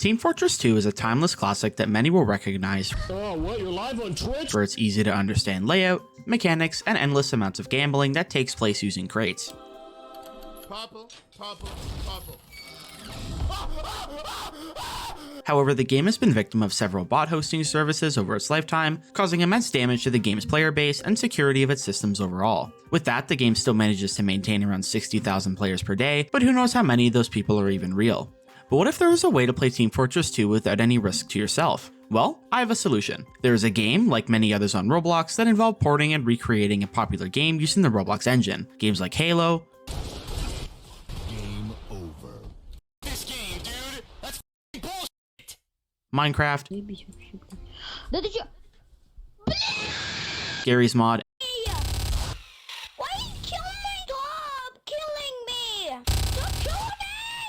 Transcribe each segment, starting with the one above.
Team Fortress 2 is a timeless classic that many will recognize Oh, what? You're live on Twitch? for its easy to understand layout, mechanics, and endless amounts of gambling that takes place using crates. Papa. However, the game has been victim of several bot hosting services over its lifetime, causing immense damage to the game's player base and security of its systems overall. With that, the game still manages to maintain around 60,000 players per day, but who knows how many of those people are even real. But what if there was a way to play Team Fortress 2 without any risk to yourself? Well, I have a solution. There is a game, like many others on Roblox, that involve porting and recreating a popular game using the Roblox engine. Games like Halo, Game over. This game, dude! That's bullshit! Minecraft, Да ты чё? Gary's Mod, Why are you killing me? Stop killing me! Stop killing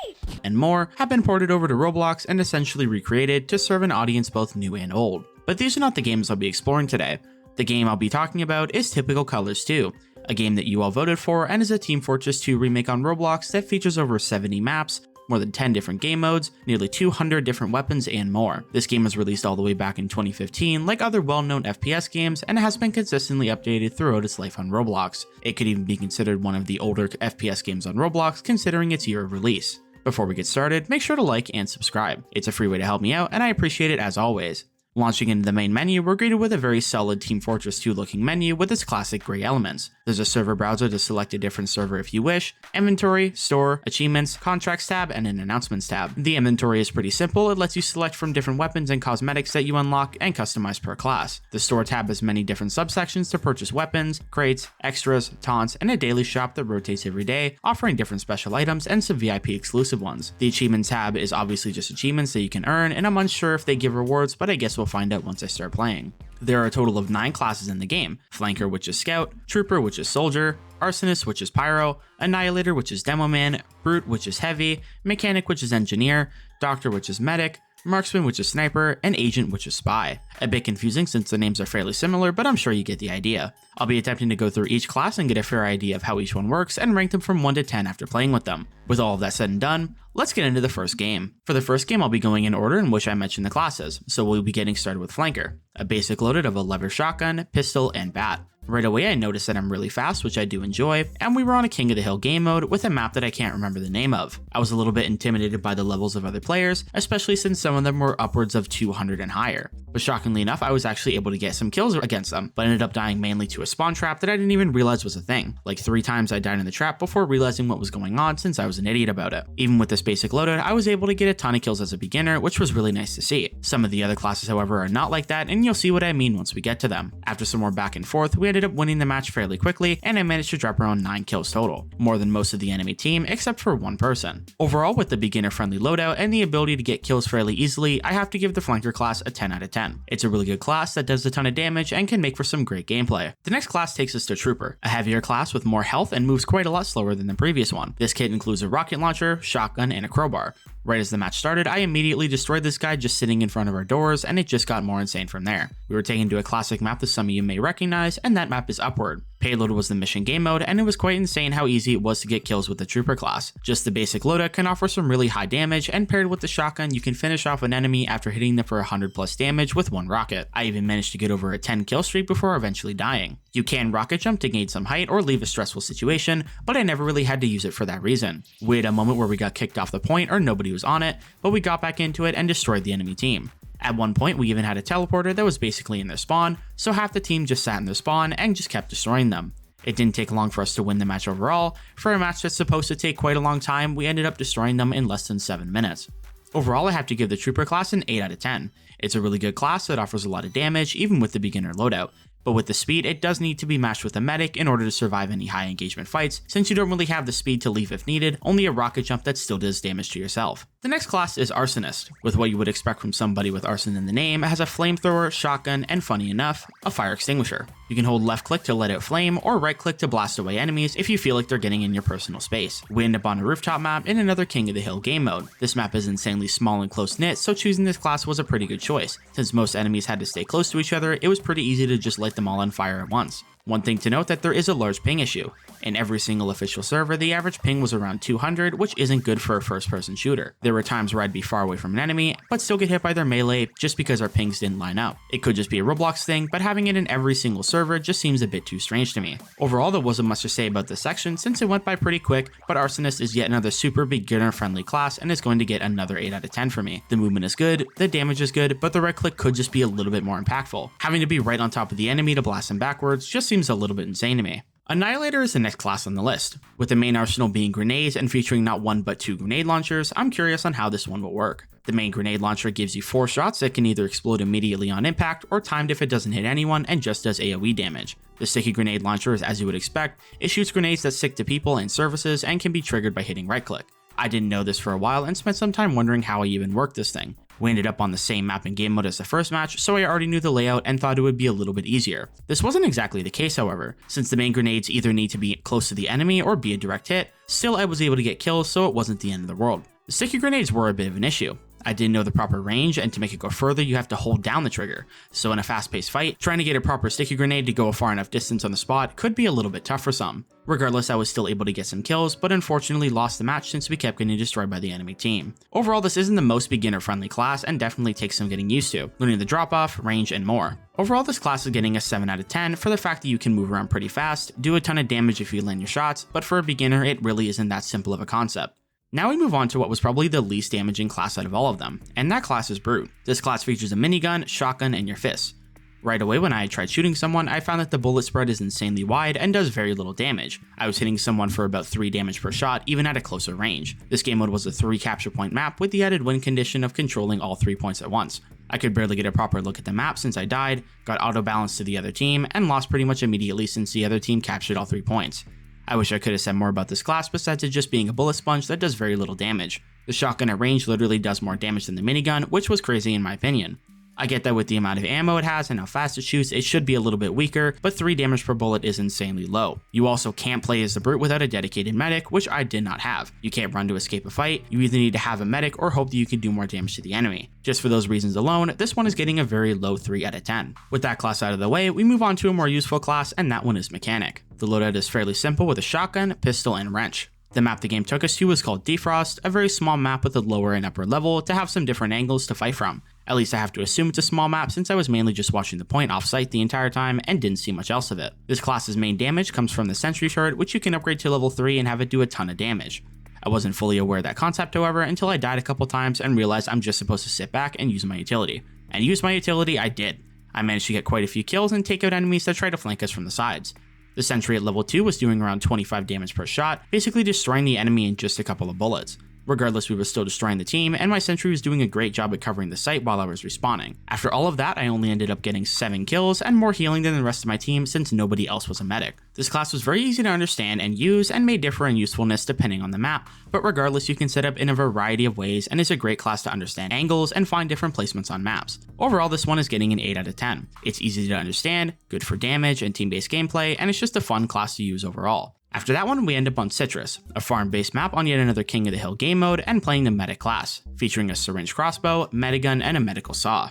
me! and more have been ported over to Roblox and essentially recreated to serve an audience both new and old. But these are not the games I'll be exploring today. The game I'll be talking about is Typical Colors 2, a game that you all voted for and is a Team Fortress 2 remake on Roblox that features over 70 maps, more than 10 different game modes, nearly 200 different weapons, and more. This game was released all the way back in 2015, like other well-known FPS games, and has been consistently updated throughout its life on Roblox. It could even be considered one of the older FPS games on Roblox, considering its year of release. Before we get started, make sure to like and subscribe. It's a free way to help me out, and I appreciate it as always. Launching into the main menu, we're greeted with a very solid Team Fortress 2 looking menu with its classic gray elements. There's a server browser to select a different server if you wish, inventory, store, achievements, contracts tab, and an announcements tab. The inventory is pretty simple. It lets you select from different weapons and cosmetics that you unlock and customize per class. The store tab has many different subsections to purchase weapons, crates, extras, taunts, and a daily shop that rotates every day, offering different special items and some VIP exclusive ones. The achievements tab is obviously just achievements that you can earn, and I'm unsure if they give rewards, but I guess we'll find out once I start playing. There are a total of 9 classes in the game: Flanker, which is Scout, Trooper, which is Soldier, Arsonist, which is Pyro, Annihilator, which is Demo Man, Brute, which is Heavy, Mechanic, which is Engineer, Doctor, which is Medic, Marksman, which is Sniper, and Agent, which is Spy. A bit confusing since the names are fairly similar, but I'm sure you get the idea. I'll be attempting to go through each class and get a fair idea of how each one works and rank them from 1 to 10 after playing with them. With all of that said and done, let's get into the first game. For the first game, I'll be going in order in which I mentioned the classes, so we'll be getting started with Flanker, a basic loaded of a lever shotgun, pistol, and bat. Right away, I noticed that I'm really fast, which I do enjoy, and we were on a King of the Hill game mode with a map that I can't remember the name of. I was a little bit intimidated by the levels of other players, especially since some of them were upwards of 200 and higher. But shockingly enough, I was actually able to get some kills against them, but ended up dying mainly to a spawn trap that I didn't even realize was a thing. Like 3 times I died in the trap before realizing what was going on since I was an idiot about it. Even with this basic loadout, I was able to get a ton of kills as a beginner, which was really nice to see. Some of the other classes, however, are not like that, and you'll see what I mean once we get to them. After some more back and forth, we ended up winning the match fairly quickly, and I managed to drop around 9 kills total, more than most of the enemy team except for one person. Overall, with the beginner-friendly loadout and the ability to get kills fairly easily, I have to give the Flanker class a 10 out of 10. It's a really good class that does a ton of damage and can make for some great gameplay. The next class takes us to Trooper, a heavier class with more health and moves quite a lot slower than the previous one. This kit includes a rocket launcher, shotgun, and a crowbar. Right as the match started, I immediately destroyed this guy just sitting in front of our doors, and it just got more insane from there. We were taken to a classic map that some of you may recognize, and that map is Upward. Payload was the mission game mode, and it was quite insane how easy it was to get kills with the Trooper class. Just the basic loadout can offer some really high damage, and paired with the shotgun, you can finish off an enemy after hitting them for 100 plus damage with one rocket. I even managed to get over a 10 kill streak before eventually dying. You can rocket jump to gain some height or leave a stressful situation, but I never really had to use it for that reason. We had a moment where we got kicked off the point or nobody was on it, but we got back into it and destroyed the enemy team. At one point, we even had a teleporter that was basically in their spawn, so half the team just sat in their spawn and just kept destroying them. It didn't take long for us to win the match overall. For a match that's supposed to take quite a long time, we ended up destroying them in less than 7 minutes. Overall, I have to give the Trooper class an 8 out of 10. It's a really good class that offers a lot of damage, even with the beginner loadout. But with the speed, it does need to be matched with a medic in order to survive any high engagement fights, since you don't really have the speed to leave if needed, only a rocket jump that still does damage to yourself. The next class is Arsonist. With what you would expect from somebody with arson in the name, it has a flamethrower, shotgun, and funny enough, a fire extinguisher. You can hold left click to let out flame, or right click to blast away enemies if you feel like they're getting in your personal space. We end up on a rooftop map in another King of the Hill game mode. This map is insanely small and close knit, so choosing this class was a pretty good choice. Since most enemies had to stay close to each other, it was pretty easy to just light them all on fire at once. One thing to note that there is a large ping issue. In every single official server, the average ping was around 200, which isn't good for a first-person shooter. There were times where I'd be far away from an enemy, but still get hit by their melee just because our pings didn't line up. It could just be a Roblox thing, but having it in every single server just seems a bit too strange to me. Overall, there wasn't much to say about this section since it went by pretty quick, but Arsonist is yet another super beginner-friendly class and is going to get another 8 out of 10 for me. The movement is good, the damage is good, but the right click could just be a little bit more impactful. Having to be right on top of the enemy to blast them backwards just seems a little bit insane to me. Annihilator is the next class on the list. With the main arsenal being grenades and featuring not 1 but 2 grenade launchers, I'm curious on how this one will work. The main grenade launcher gives you 4 shots that can either explode immediately on impact or timed if it doesn't hit anyone and just does AoE damage. The sticky grenade launcher is as you would expect, it shoots grenades that stick to people and surfaces and can be triggered by hitting right click. I didn't know this for a while and spent some time wondering how I even worked this thing. We ended up on the same map and game mode as the first match, so I already knew the layout and thought it would be a little bit easier. This wasn't exactly the case, however, since the main grenades either need to be close to the enemy or be a direct hit. Still, I was able to get kills, so it wasn't the end of the world. The sticky grenades were a bit of an issue. I didn't know the proper range, and to make it go further, you have to hold down the trigger. So in a fast-paced fight, trying to get a proper sticky grenade to go a far enough distance on the spot could be a little bit tough for some. Regardless, I was still able to get some kills, but unfortunately lost the match since we kept getting destroyed by the enemy team. Overall, this isn't the most beginner-friendly class and definitely takes some getting used to, learning the drop-off, range, and more. Overall, this class is getting a 7 out of 10 for the fact that you can move around pretty fast, do a ton of damage if you land your shots, but for a beginner, it really isn't that simple of a concept. Now we move on to what was probably the least damaging class out of all of them, and that class is Brute. This class features a minigun, shotgun, and your fists. Right away when I tried shooting someone, I found that the bullet spread is insanely wide and does very little damage. I was hitting someone for about 3 damage per shot, even at a closer range. This game mode was a 3 capture point map with the added win condition of controlling all 3 points at once. I could barely get a proper look at the map since I died, got auto-balanced to the other team, and lost pretty much immediately since the other team captured all 3 points. I wish I could have said more about this class besides it just being a bullet sponge that does very little damage. The shotgun at range literally does more damage than the minigun, which was crazy in my opinion. I get that with the amount of ammo it has and how fast it shoots, it should be a little bit weaker, but 3 damage per bullet is insanely low. You also can't play as the Brute without a dedicated medic, which I did not have. You can't run to escape a fight, you either need to have a medic or hope that you can do more damage to the enemy. Just for those reasons alone, this one is getting a very low 3 out of 10. With that class out of the way, we move on to a more useful class, and that one is Mechanic. The loadout is fairly simple with a shotgun, pistol, and wrench. The map the game took us to was called Defrost, a very small map with a lower and upper level to have some different angles to fight from. At least I have to assume it's a small map since I was mainly just watching the point off-site the entire time and didn't see much else of it. This class's main damage comes from the Sentry turret, which you can upgrade to level 3 and have it do a ton of damage. I wasn't fully aware of that concept however until I died a couple times and realized I'm just supposed to sit back and use my utility. And use my utility I did. I managed to get quite a few kills and take out enemies that try to flank us from the sides. The Sentry at level 2 was doing around 25 damage per shot, basically destroying the enemy in just a couple of bullets. Regardless, we were still destroying the team, and my Sentry was doing a great job at covering the site while I was respawning. After all of that, I only ended up getting 7 kills and more healing than the rest of my team since nobody else was a medic. This class was very easy to understand and use and may differ in usefulness depending on the map, but regardless you can set up in a variety of ways and is a great class to understand angles and find different placements on maps. Overall, this one is getting an 8 out of 10. It's easy to understand, good for damage and team-based gameplay, and it's just a fun class to use overall. After that one, we end up on Citrus, a farm-based map on yet another King of the Hill game mode and playing the medic class, featuring a syringe crossbow, medigun, and a medical saw.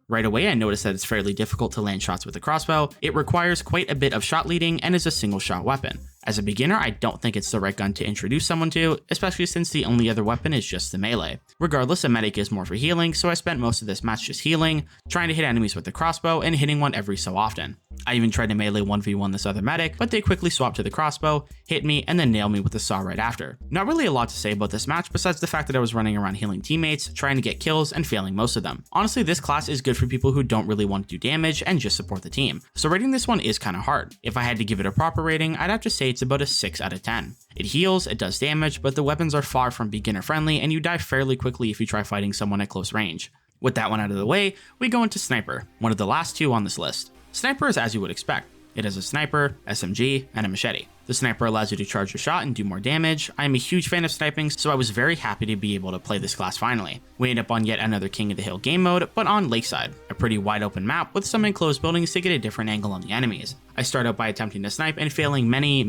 Right away, I noticed that it's fairly difficult to land shots with a crossbow. It requires quite a bit of shot leading and is a single shot weapon. As a beginner, I don't think it's the right gun to introduce someone to, especially since the only other weapon is just the melee. Regardless, a medic is more for healing, so I spent most of this match just healing, trying to hit enemies with the crossbow and hitting one every so often. I even tried to melee 1v1 this other medic, but they quickly swapped to the crossbow, hit me, and then nailed me with the saw right after. Not really a lot to say about this match besides the fact that I was running around healing teammates, trying to get kills, and failing most of them. Honestly, this class is good for people who don't really want to do damage and just support the team, so rating this one is kinda hard. If I had to give it a proper rating, I'd have to say it's about a 6 out of 10. It heals, it does damage, but the weapons are far from beginner friendly and you die fairly quickly if you try fighting someone at close range. With that one out of the way, we go into Sniper, one of the last 2 on this list. Sniper is as you would expect. It has a sniper, SMG, and a machete. The sniper allows you to charge your shot and do more damage. I am a huge fan of sniping, so I was very happy to be able to play this class finally. We end up on yet another King of the Hill game mode, but on Lakeside, a pretty wide open map with some enclosed buildings to get a different angle on the enemies. I start out by attempting to snipe and failing many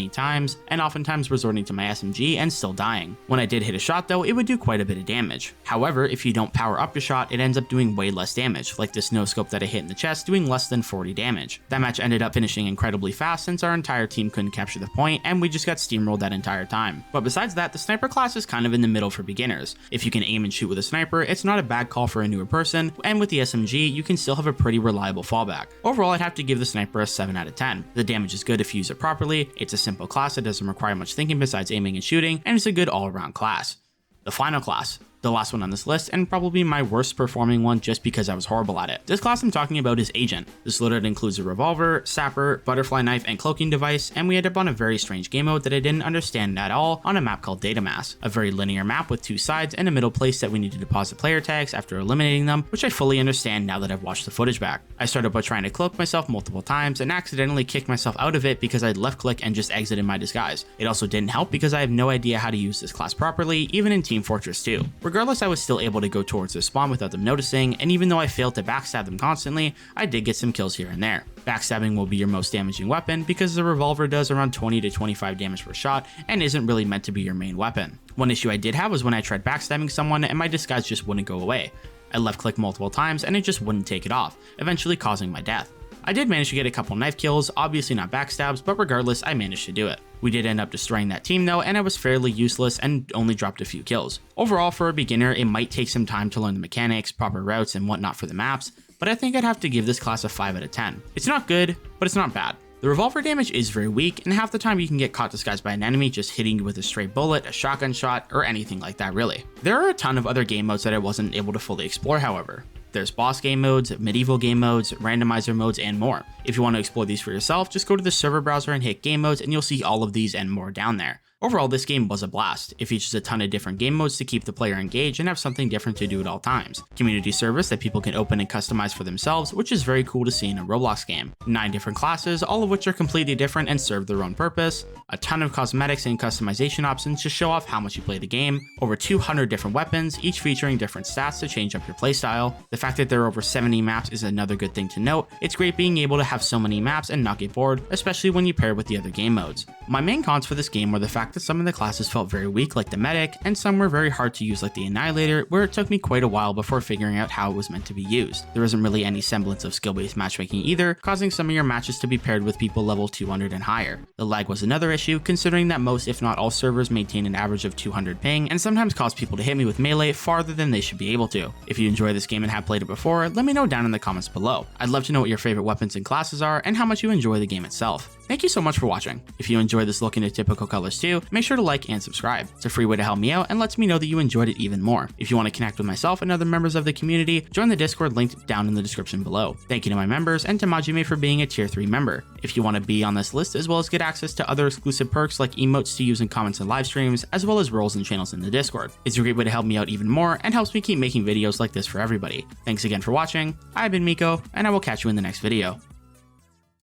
times, and oftentimes resorting to my SMG and still dying. When I did hit a shot though, it would do quite a bit of damage. However, if you don't power up your shot, it ends up doing way less damage, like this no scope that I hit in the chest doing less than 40 damage. That match ended up finishing incredibly fast since our entire team couldn't capture the point and we just got steamrolled that entire time. But besides that, the sniper class is kind of in the middle for beginners. If you can aim and shoot with a sniper, it's not a bad call for a newer person, and with the SMG, you can still have a pretty reliable fallback. Overall, I'd have to give the sniper a 7 out of 10. The damage is good if you use it properly, it's a simple class that doesn't require much thinking besides aiming and shooting, and it's a good all-around class. The final class, the last one on this list, and probably my worst performing one just because I was horrible at it. This class I'm talking about is Agent. This loadout includes a revolver, sapper, butterfly knife, and cloaking device, and we end up on a very strange game mode that I didn't understand at all on a map called Datamass, a very linear map with two sides and a middle place that we need to deposit player tags after eliminating them, which I fully understand now that I've watched the footage back. I started by trying to cloak myself multiple times and accidentally kicked myself out of it because I'd left click and just exited my disguise. It also didn't help because I have no idea how to use this class properly, even in Team Fortress 2. Regardless, I was still able to go towards their spawn without them noticing, and even though I failed to backstab them constantly, I did get some kills here and there. Backstabbing will be your most damaging weapon because the revolver does around 20 to 25 damage per shot and isn't really meant to be your main weapon. One issue I did have was when I tried backstabbing someone and my disguise just wouldn't go away. I left click multiple times and it just wouldn't take it off, eventually causing my death. I did manage to get a couple knife kills, obviously not backstabs, but regardless, I managed to do it. We did end up destroying that team though, and I was fairly useless and only dropped a few kills. Overall, for a beginner, it might take some time to learn the mechanics, proper routes, and whatnot for the maps, but I think I'd have to give this class a 5 out of 10. It's not good, but it's not bad. The revolver damage is very weak, and half the time you can get caught disguised by an enemy just hitting you with a stray bullet, a shotgun shot, or anything like that really. There are a ton of other game modes that I wasn't able to fully explore however. There's boss game modes, medieval game modes, randomizer modes, and more. If you want to explore these for yourself, just go to the server browser and hit game modes and you'll see all of these and more down there. Overall, this game was a blast. It features a ton of different game modes to keep the player engaged and have something different to do at all times. Community service that people can open and customize for themselves, which is very cool to see in a Roblox game. 9 different classes, all of which are completely different and serve their own purpose. A ton of cosmetics and customization options to show off how much you play the game. Over 200 different weapons, each featuring different stats to change up your playstyle. The fact that there are over 70 maps is another good thing to note. It's great being able to have so many maps and not get bored, especially when you pair with the other game modes. My main cons for this game were the fact that some of the classes felt very weak like the medic, and some were very hard to use like the Annihilator, where it took me quite a while before figuring out how it was meant to be used. There isn't really any semblance of skill-based matchmaking either, causing some of your matches to be paired with people level 200 and higher. The lag was another issue, considering that most if not all servers maintain an average of 200 ping, and sometimes cause people to hit me with melee farther than they should be able to. If you enjoy this game and have played it before, let me know down in the comments below. I'd love to know what your favorite weapons and classes are, and how much you enjoy the game itself. Thank you so much for watching. If you enjoyed this look into typical colors too, make sure to like and subscribe. It's a free way to help me out and lets me know that you enjoyed it even more. If you want to connect with myself and other members of the community, join the Discord linked down in the description below. Thank you to my members and to Majime for being a tier 3 member. If you want to be on this list as well as get access to other exclusive perks like emotes to use in comments and live streams, as well as roles and channels in the Discord. It's a great way to help me out even more and helps me keep making videos like this for everybody. Thanks again for watching. I've been Miko, and I will catch you in the next video.